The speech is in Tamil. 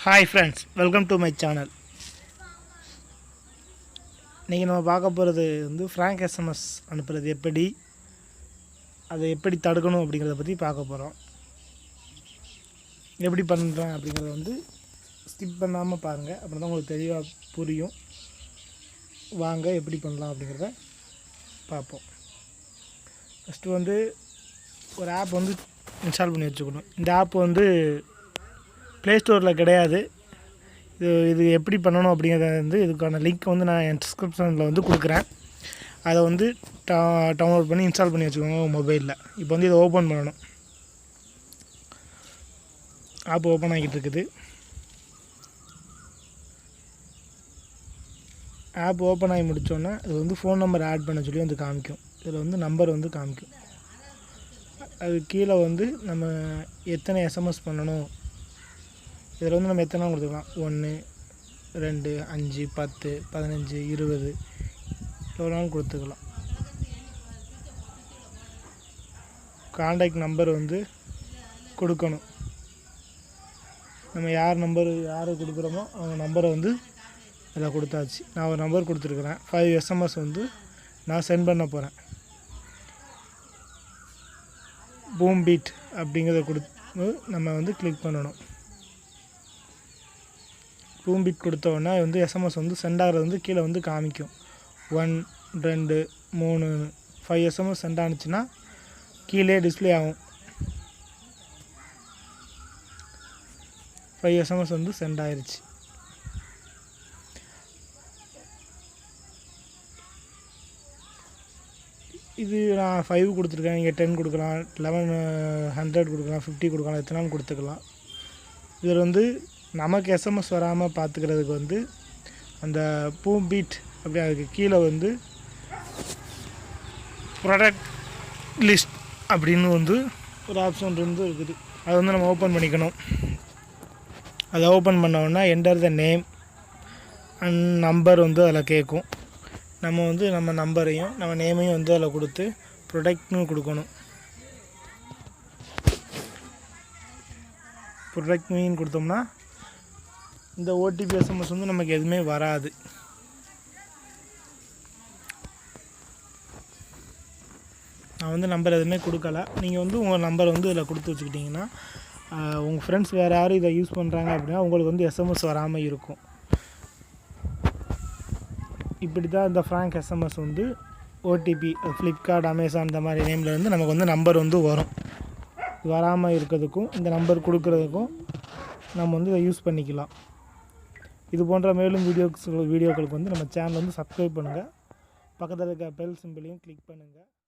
Hi friends, welcome to my channel. இன்னைக்கு நம்ம பார்க்க போகிறது Frank SMS அனுப்புறது எப்படி அதை எப்படி தடுக்கணும் அப்படிங்கறத பத்தி பார்க்க போறோம். எப்படி பண்றேன் அப்படிங்கறத ஸ்கிப் பண்ணாம பாருங்க. அப்பதான் உங்களுக்கு தெளிவா புரியும். வாங்க எப்படி பண்ணலாம் அப்படிங்கறத பார்ப்போம். ஃபர்ஸ்ட் ஒரு ஆப் இன்ஸ்டால் பண்ணி வச்சுக்கணும். இந்த ஆப் Play Store கிடையாது. இது எப்படி பண்ணனும் அப்படிங்கறது இதுக்கான லிங்க் நான் டிஸ்கிரிப்ஷன்ல கொடுக்கிறேன். அதை டவுன்லோட் பண்ணி இன்ஸ்டால் பண்ணி வச்சுக்கோங்க உங்க மொபைல்ல. இப்போ இதை ஓபன் பண்ணனும். ஆப் ஓபன் ஆகிட்டு இருக்குது. ஆப் ஓபன் ஆகி முடிச்சோனே இது ஃபோன் நம்பர் ஆட் பண்ண சொல்லி காமிக்கும். இதுல நம்பர் காமிக்கும். அது கீழ நம்ம எத்தனை SMS பண்ணனும் இதில் நம்ம எத்தனை கொடுத்துக்கலாம் 1 2 5 10 15 20 எவ்வளோனாலும் கொடுத்துக்கலாம். கான்டாக்ட் நம்பர் கொடுக்கணும். நம்ம யார் கொடுக்குறோமோ அவங்க நம்பரை இதில் கொடுத்தாச்சு. நான் ஒரு நம்பர் கொடுத்துருக்குறேன். 5 SMS நான் சென்ட் பண்ண போகிறேன். பூம் பீட் அப்படிங்கிறத கொடுத்து நம்ம கிளிக் பண்ணணும். பூம் பீட் கொடுத்த உடனே SMS சென்ட் ஆகிறது கீழே காமிக்கும். 1 2 3 5 SMS சென்ட் ஆனுச்சுன்னா கீழே டிஸ்ப்ளே ஆகும். 5 SMS சென்ட் ஆயிருச்சு. இது நான் 5 கொடுத்துருக்கேன். நீங்கள் 10 கொடுக்கலாம், 11 100 கொடுக்கலாம், 50 கொடுக்கலாம், எத்தனாலும் கொடுத்துக்கலாம். இதில் நமக்கு SMS வராமல் பார்த்துக்கிறதுக்கு அந்த பூம் பீட் அப்படி அதுக்கு கீழே ப்ராடக்ட் லிஸ்ட் அப்படின்னு ஒரு ஆப்ஷன் இருக்குது. அதை நம்ம ஓப்பன் பண்ணிக்கணும். அதை ஓப்பன் பண்ண உடனே enter the name and number அதில் கேட்கும். நம்ம நம்ம நம்பரையும் நம்ம நேமையும் அதில் கொடுத்து ப்ராடக்ட்னு கொடுக்கணும். ப்ராடக்ட் மீன் கொடுத்தோம்னா இந்த OTP SMS நமக்கு எதுவுமே வராது. நான் நம்பர் எதுவுமே கொடுக்கல. நீங்கள் உங்கள் நம்பர் இதில் கொடுத்து வச்சுக்கிட்டிங்கன்னா உங்கள் ஃப்ரெண்ட்ஸ் வேறு யாரும் இதை யூஸ் பண்ணுறாங்க அப்படின்னா உங்களுக்கு SMS வராமல் இருக்கும். இப்படி தான் இந்த Frank SMS OTP Flipkart Amazon இந்த மாதிரி நேமில் நமக்கு நம்பர் வரும். வராமல் இருக்கிறதுக்கும் இந்த நம்பர் கொடுக்குறதுக்கும் நம்ம இதை யூஸ் பண்ணிக்கலாம். இது போன்ற மேலும் வீடியோக்களுக்கு நம்ம சேனலை சப்ஸ்கிரைப் பண்ணுங்கள். பக்கத்தில் இருக்க பெல் சிம்பிளையும் கிளிக் பண்ணுங்கள்.